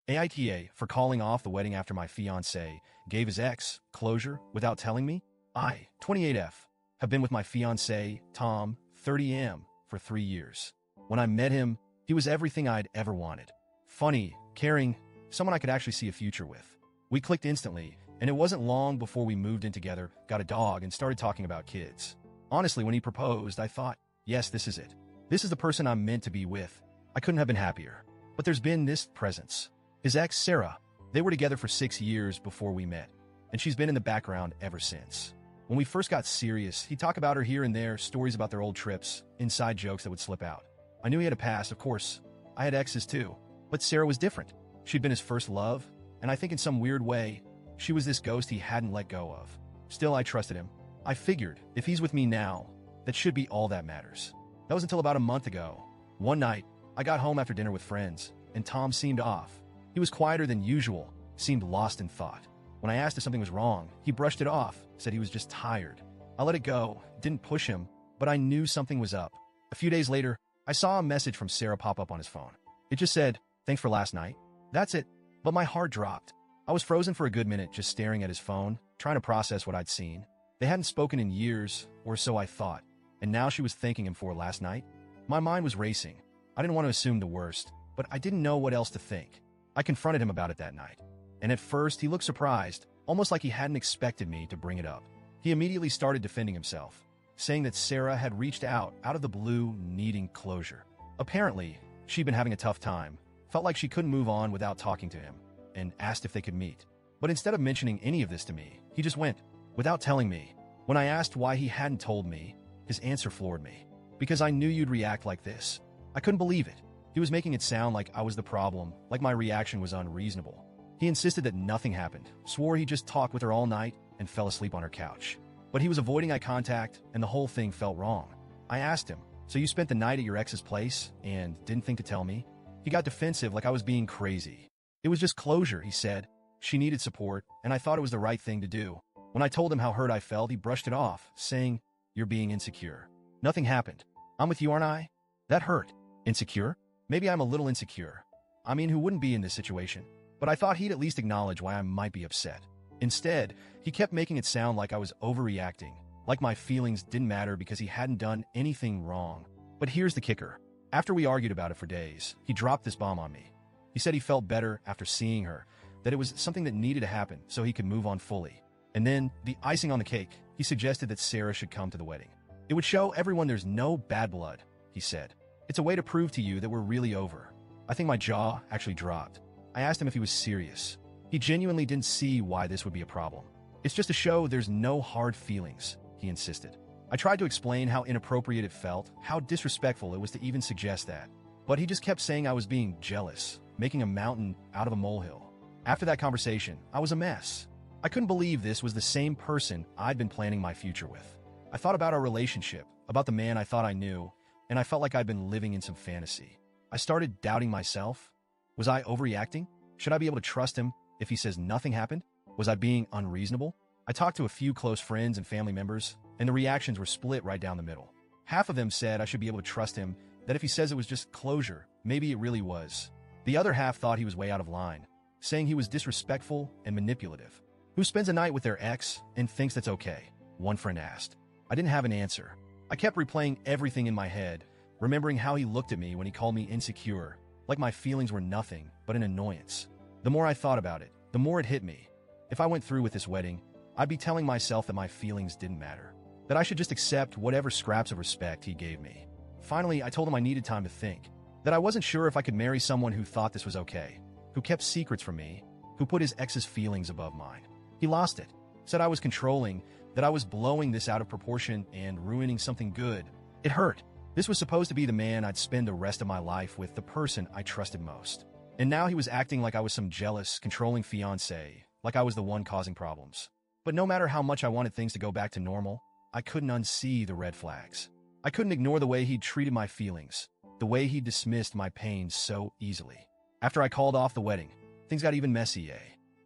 AITA for calling off the wedding after my fiancé gave his ex closure without telling me. I, 28F, have been with my fiancé, Tom, 30M, for 3 years. When I met him, he was everything I'd ever wanted. Funny, caring, someone I could actually see a future with. We clicked instantly, and it wasn't long before we moved in together, got a dog, and started talking about kids. Honestly, when he proposed, I thought, yes, this is it. This is the person I'm meant to be with. I couldn't have been happier. But there's been this presence. His ex, Sarah, they were together for 6 years before we met, and she's been in the background ever since. When we first got serious, he'd talk about her here and there, stories about their old trips, inside jokes that would slip out. I knew he had a past, of course. I had exes too. But Sarah was different. She'd been his first love, and I think in some weird way, she was this ghost he hadn't let go of. Still, I trusted him. I figured, if he's with me now, that should be all that matters. That was until about a month ago. One night, I got home after dinner with friends, and Tom seemed off. He was quieter than usual, seemed lost in thought. When I asked if something was wrong, he brushed it off, said he was just tired. I let it go, didn't push him, but I knew something was up. A few days later, I saw a message from Sarah pop up on his phone. It just said, "Thanks for last night." That's it. But my heart dropped. I was frozen for a good minute just staring at his phone, trying to process what I'd seen. They hadn't spoken in years, or so I thought, and now she was thanking him for last night. My mind was racing. I didn't want to assume the worst, but I didn't know what else to think. I confronted him about it that night, and at first he looked surprised, almost like he hadn't expected me to bring it up. He immediately started defending himself, saying that Sarah had reached out of the blue, needing closure. Apparently, she'd been having a tough time, felt like she couldn't move on without talking to him, and asked if they could meet. But instead of mentioning any of this to me, he just went, without telling me. When I asked why he hadn't told me, his answer floored me. "Because I knew you'd react like this." I couldn't believe it. He was making it sound like I was the problem, like my reaction was unreasonable. He insisted that nothing happened, swore he just talked with her all night, and fell asleep on her couch. But he was avoiding eye contact, and the whole thing felt wrong. I asked him, "So you spent the night at your ex's place, and didn't think to tell me?" He got defensive like I was being crazy. "It was just closure," he said. "She needed support, and I thought it was the right thing to do." When I told him how hurt I felt, he brushed it off, saying, "You're being insecure. Nothing happened. I'm with you, aren't I?" That hurt. Insecure? Maybe I'm a little insecure. I mean, who wouldn't be in this situation? But I thought he'd at least acknowledge why I might be upset. Instead, he kept making it sound like I was overreacting, like my feelings didn't matter because he hadn't done anything wrong. But here's the kicker. After we argued about it for days, he dropped this bomb on me. He said he felt better after seeing her, that it was something that needed to happen so he could move on fully. And then, the icing on the cake, he suggested that Sarah should come to the wedding. "It would show everyone there's no bad blood," he said. "It's a way to prove to you that we're really over." I think my jaw actually dropped. I asked him if he was serious. He genuinely didn't see why this would be a problem. "It's just to show there's no hard feelings," he insisted. I tried to explain how inappropriate it felt, how disrespectful it was to even suggest that. But he just kept saying I was being jealous, making a mountain out of a molehill. After that conversation, I was a mess. I couldn't believe this was the same person I'd been planning my future with. I thought about our relationship, about the man I thought I knew, and I felt like I'd been living in some fantasy. I started doubting myself. Was I overreacting? Should I be able to trust him if he says nothing happened? Was I being unreasonable? I talked to a few close friends and family members, and the reactions were split right down the middle. Half of them said I should be able to trust him, that if he says it was just closure, maybe it really was. The other half thought he was way out of line, saying he was disrespectful and manipulative. Who spends a night with their ex and thinks that's okay? One friend asked. I didn't have an answer. I kept replaying everything in my head, remembering how he looked at me when he called me insecure, like my feelings were nothing but an annoyance. The more I thought about it, the more it hit me. If I went through with this wedding, I'd be telling myself that my feelings didn't matter, that I should just accept whatever scraps of respect he gave me. Finally, I told him I needed time to think, that I wasn't sure if I could marry someone who thought this was okay, who kept secrets from me, who put his ex's feelings above mine. He lost it, said I was controlling, that I was blowing this out of proportion and ruining something good. It hurt. This was supposed to be the man I'd spend the rest of my life with, the person I trusted most. And now he was acting like I was some jealous, controlling fiancé, like I was the one causing problems. But no matter how much I wanted things to go back to normal, I couldn't unsee the red flags. I couldn't ignore the way he'd treated my feelings, the way he dismissed my pain so easily. After I called off the wedding, things got even messy.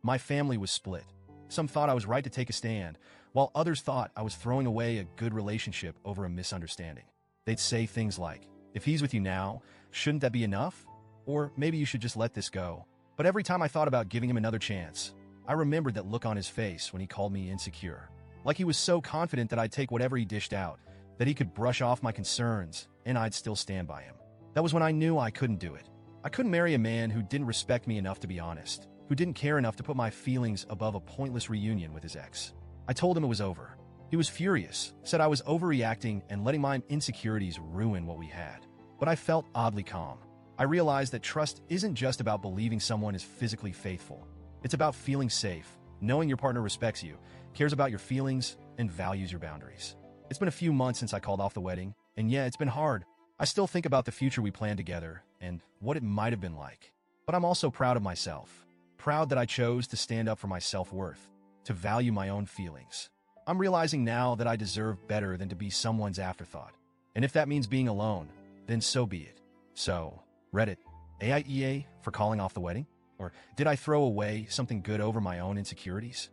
My family was split. Some thought I was right to take a stand, while others thought I was throwing away a good relationship over a misunderstanding. They'd say things like, if he's with you now, shouldn't that be enough? Or maybe you should just let this go. But every time I thought about giving him another chance, I remembered that look on his face when he called me insecure. Like he was so confident that I'd take whatever he dished out, that he could brush off my concerns, and I'd still stand by him. That was when I knew I couldn't do it. I couldn't marry a man who didn't respect me enough to be honest, who didn't care enough to put my feelings above a pointless reunion with his ex. I told him it was over. He was furious, said I was overreacting and letting my insecurities ruin what we had. But I felt oddly calm. I realized that trust isn't just about believing someone is physically faithful. It's about feeling safe, knowing your partner respects you, cares about your feelings, and values your boundaries. It's been a few months since I called off the wedding, and yeah, it's been hard. I still think about the future we planned together and what it might have been like. But I'm also proud of myself. Proud that I chose to stand up for my self-worth, to value my own feelings. I'm realizing now that I deserve better than to be someone's afterthought. And if that means being alone, then so be it. So, Reddit, AITA for calling off the wedding? Or did I throw away something good over my own insecurities?